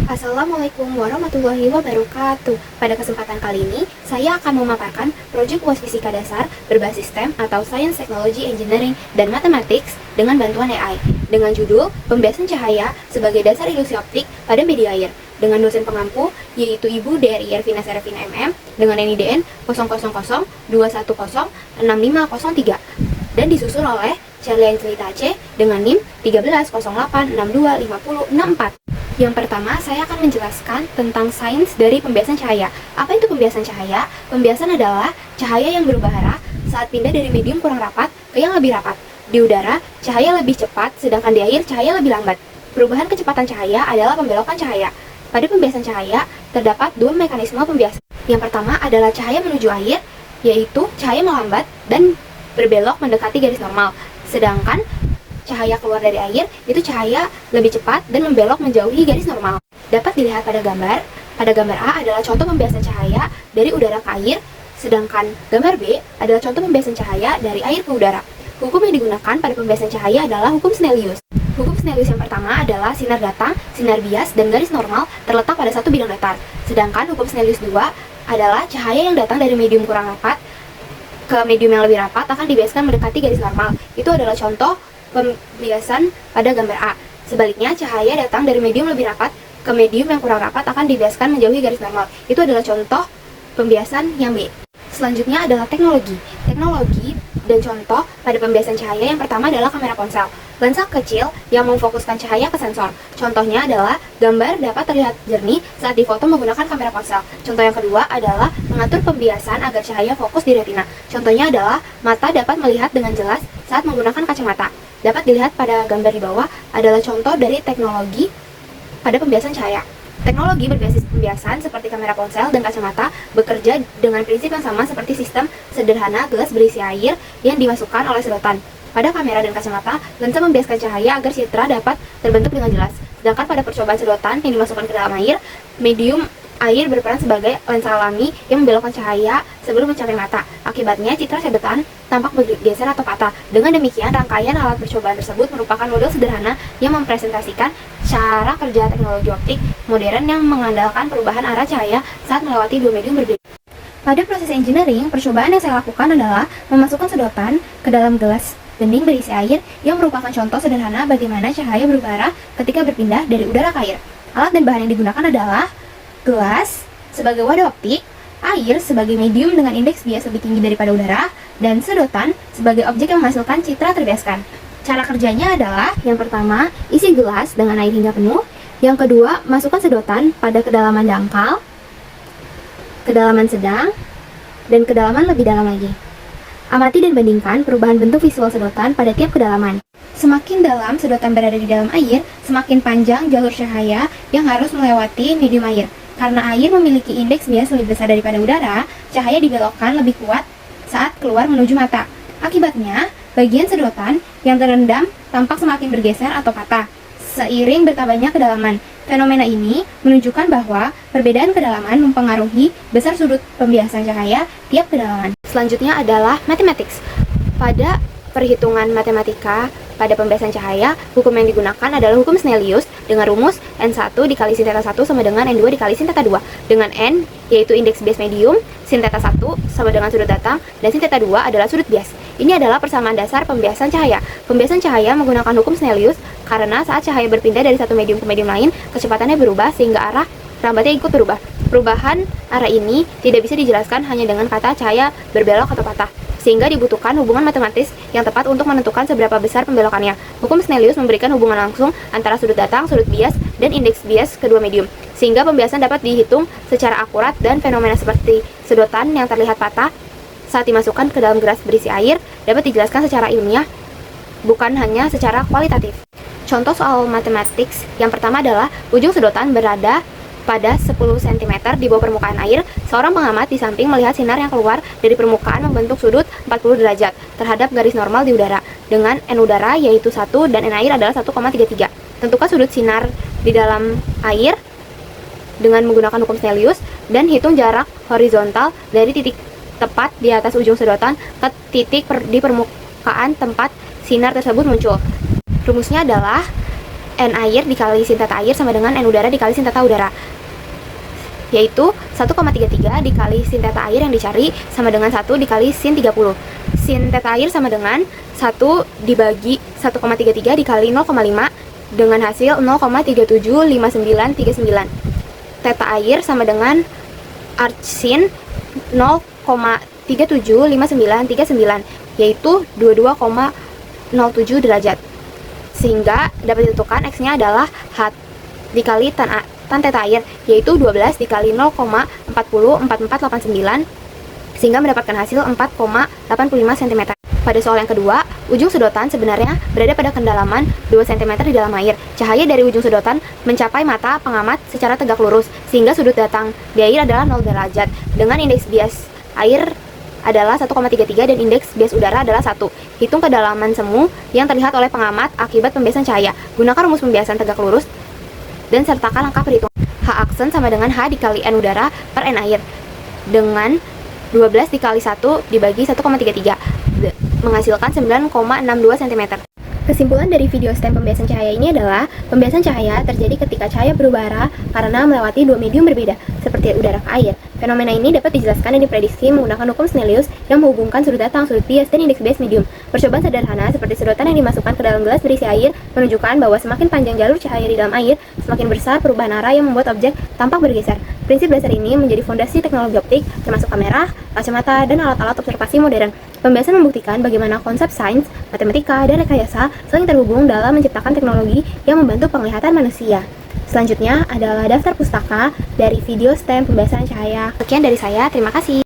Assalamualaikum warahmatullahi wabarakatuh. Pada kesempatan kali ini, saya akan memaparkan proyek UAS Fisika Dasar berbasis STEM atau Science, Technology, Engineering, dan Mathematics dengan bantuan AI dengan judul Pembiasan Cahaya sebagai Dasar Ilusi Optik pada Media Air dengan dosen pengampu yaitu Ibu Dri Ervina Serafina MM dengan NIDN 00021065003 dan disusul oleh Charlie Angelita C dengan NIM 1308625064. Yang pertama, saya akan menjelaskan tentang sains dari pembiasan cahaya. Apa itu pembiasan cahaya? Pembiasan adalah cahaya yang berubah arah saat pindah dari medium kurang rapat ke yang lebih rapat. Di udara, cahaya lebih cepat, sedangkan di air, cahaya lebih lambat. Perubahan kecepatan cahaya adalah pembelokan cahaya. Pada pembiasan cahaya, terdapat dua mekanisme pembiasan. Yang pertama adalah cahaya menuju air, yaitu cahaya melambat dan berbelok mendekati garis normal. Sedangkan cahaya keluar dari air itu cahaya lebih cepat dan membelok menjauhi garis normal. Dapat dilihat pada gambar. Pada gambar A adalah contoh pembiasan cahaya dari udara ke air, sedangkan gambar B adalah contoh pembiasan cahaya dari air ke udara. Hukum yang digunakan pada pembiasan cahaya adalah hukum Snellius. Hukum Snellius yang pertama adalah sinar datang, sinar bias, dan garis normal terletak pada satu bidang datar. Sedangkan hukum Snellius 2 adalah cahaya yang datang dari medium kurang rapat ke medium yang lebih rapat akan dibiaskan mendekati garis normal. Itu adalah contoh pembiasan pada gambar A. Sebaliknya, cahaya datang dari medium lebih rapat ke medium yang kurang rapat akan dibiaskan menjauhi garis normal. Itu adalah contoh pembiasan yang B. Selanjutnya adalah teknologi. Teknologi dan contoh pada pembiasan cahaya yang pertama adalah kamera ponsel. Lensa kecil yang memfokuskan cahaya ke sensor. Contohnya adalah gambar dapat terlihat jernih saat difoto menggunakan kamera ponsel. Contoh yang kedua adalah mengatur pembiasan agar cahaya fokus di retina. Contohnya adalah mata dapat melihat dengan jelas saat menggunakan kacamata. Dapat dilihat pada gambar di bawah adalah contoh dari teknologi pada pembiasan cahaya. Teknologi berbasis pembiasan seperti kamera ponsel dan kacamata bekerja dengan prinsip yang sama seperti sistem sederhana gelas berisi air yang dimasukkan oleh sedotan. Pada kamera dan kacamata, lensa membiaskan cahaya agar citra dapat terbentuk dengan jelas. Sedangkan pada percobaan sedotan yang dimasukkan ke dalam air, medium air berperan sebagai lensa alami yang membelokkan cahaya sebelum mencapai mata. Akibatnya, citra sedotan tampak bergeser atau patah. Dengan demikian, rangkaian alat percobaan tersebut merupakan model sederhana yang mempresentasikan cara kerja teknologi optik modern yang mengandalkan perubahan arah cahaya saat melewati dua medium berbeda. Pada proses engineering, percobaan yang saya lakukan adalah memasukkan sedotan ke dalam gelas bening berisi air yang merupakan contoh sederhana bagaimana cahaya berubah arah ketika berpindah dari udara ke air. Alat dan bahan yang digunakan adalah gelas sebagai wadah optik, air sebagai medium dengan indeks bias lebih tinggi daripada udara, dan sedotan sebagai objek yang menghasilkan citra terbiaskan. Cara kerjanya adalah, yang pertama, isi gelas dengan air hingga penuh. Yang kedua, masukkan sedotan pada kedalaman dangkal, kedalaman sedang, dan kedalaman lebih dalam lagi. Amati dan bandingkan perubahan bentuk visual sedotan pada tiap kedalaman. Semakin dalam sedotan berada di dalam air, semakin panjang jalur cahaya yang harus melewati medium air. Karena air memiliki indeks bias lebih besar daripada udara, cahaya dibelokkan lebih kuat saat keluar menuju mata. Akibatnya, bagian sedotan yang terendam tampak semakin bergeser atau patah, seiring bertambahnya kedalaman. Fenomena ini menunjukkan bahwa perbedaan kedalaman mempengaruhi besar sudut pembiasan cahaya tiap kedalaman. Selanjutnya adalah mathematics. Pada perhitungan matematika pada pembiasan cahaya, hukum yang digunakan adalah hukum Snellius dengan rumus N1 dikali sin theta 1 sama dengan N2 dikali sin theta 2, dengan N yaitu indeks bias medium, sin theta 1 sama dengan sudut datang, dan sin theta 2 adalah sudut bias. Ini adalah persamaan dasar pembiasan cahaya. Pembiasan cahaya menggunakan hukum Snellius karena saat cahaya berpindah dari satu medium ke medium lain, kecepatannya berubah sehingga arah rambatnya ikut berubah. Perubahan arah ini tidak bisa dijelaskan hanya dengan kata cahaya berbelok atau patah, sehingga dibutuhkan hubungan matematis yang tepat untuk menentukan seberapa besar pembelokannya. Hukum Snellius memberikan hubungan langsung antara sudut datang, sudut bias, dan indeks bias kedua medium, sehingga pembiasan dapat dihitung secara akurat dan fenomena seperti sedotan yang terlihat patah saat dimasukkan ke dalam gelas berisi air dapat dijelaskan secara ilmiah, bukan hanya secara kualitatif. Contoh soal mathematics yang pertama adalah ujung sedotan berada pada 10 cm di bawah permukaan air. Seorang pengamat di samping melihat sinar yang keluar dari permukaan membentuk sudut 40 derajat terhadap garis normal di udara, dengan N udara yaitu 1 dan N air adalah 1,33. Tentukan sudut sinar di dalam air dengan menggunakan hukum Snellius dan hitung jarak horizontal dari titik tepat di atas ujung sedotan ke titik di permukaan tempat sinar tersebut muncul. Rumusnya adalah N air dikali sin teta air sama dengan N udara dikali sin teta udara, yaitu 1,33 dikali sin teta air yang dicari sama dengan 1 dikali sin 30. Sin teta air sama dengan 1 dibagi 1,33 dikali 0,5 dengan hasil 0,375939. Teta air sama dengan arc sin 0,375939, yaitu 22,07 derajat. Sehingga dapat ditentukan X-nya adalah H dikali tan teta air, yaitu 12 dikali 0,404489, sehingga mendapatkan hasil 4,85 cm. Pada soal yang kedua, ujung sedotan sebenarnya berada pada kedalaman 2 cm di dalam air. Cahaya dari ujung sedotan mencapai mata pengamat secara tegak lurus, sehingga sudut datang di air adalah 0 derajat, dengan indeks bias air adalah 1,33 dan indeks bias udara adalah 1. Hitung kedalaman semu yang terlihat oleh pengamat akibat pembiasan cahaya. Gunakan rumus pembiasan tegak lurus dan sertakan angka perhitungan. H aksen sama dengan H dikali N udara per N air, dengan 12 dikali 1 dibagi 1,33 menghasilkan 9,62 cm. Kesimpulan dari video STEM pembiasan cahaya ini adalah pembiasan cahaya terjadi ketika cahaya berubah arah karena melewati dua medium berbeda, seperti udara ke air. Fenomena ini dapat dijelaskan dan diprediksi menggunakan hukum Snellius yang menghubungkan sudut datang, sudut bias, dan indeks bias medium. Percobaan sederhana seperti sedotan yang dimasukkan ke dalam gelas berisi air menunjukkan bahwa semakin panjang jalur cahaya di dalam air, semakin besar perubahan arah yang membuat objek tampak bergeser. Prinsip dasar ini menjadi fondasi teknologi optik, termasuk kamera, kacamata, dan alat-alat observasi modern. Pembiasan membuktikan bagaimana konsep sains, matematika, dan rekayasa saling terhubung dalam menciptakan teknologi yang membantu penglihatan manusia. Selanjutnya adalah daftar pustaka dari video STEM pembiasan cahaya. Sekian dari saya, terima kasih.